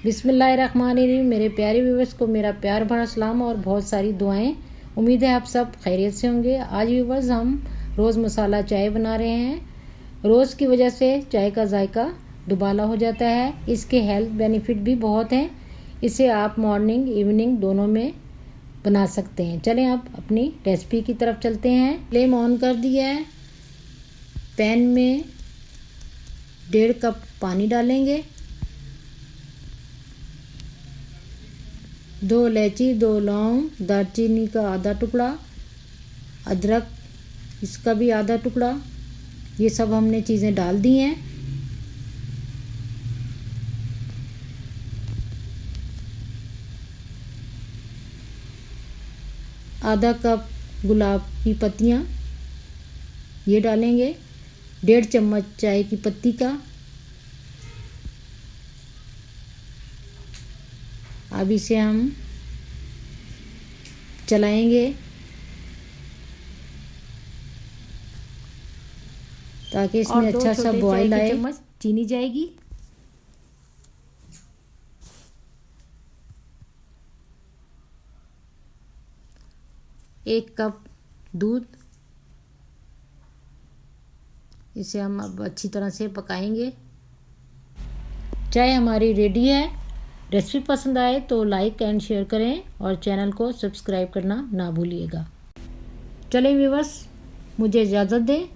बिस्मिल्लाहिर्रहमानिर्रहीम। मेरे प्यारे व्यूवर्स को मेरा प्यार भरा सलाम और बहुत सारी दुआएं। उम्मीद है आप सब खैरियत से होंगे। आज व्यूवर्स हम रोज़ मसाला चाय बना रहे हैं। रोज़ की वजह से चाय का जायका दुबाला हो जाता है। इसके हेल्थ बेनिफिट भी बहुत हैं। इसे आप मॉर्निंग इवनिंग दोनों में बना सकते हैं। चलें आप अपनी रेसिपी की तरफ चलते हैं। फ्लेम ऑन कर दिया है। पैन में 1.5 कप पानी डालेंगे। 2 इलायची, 2 लौंग, दालचीनी का आधा टुकड़ा, अदरक इसका भी आधा टुकड़ा, ये सब हमने चीज़ें डाल दी हैं। आधा कप गुलाब की पत्तियाँ ये डालेंगे। 1.5 चम्मच चाय की पत्ती का। अब इसे हम चलाएंगे ताकि इसमें अच्छा सा बॉयल आए। चम्मच चीनी जाएगी। एक कप दूध। इसे हम अब अच्छी तरह से पकाएंगे। चाय हमारी रेडी है। रेसिपी पसंद आए तो लाइक एंड शेयर करें और चैनल को सब्सक्राइब करना ना भूलिएगा। चलें व्यूअर्स, मुझे इजाज़त दें।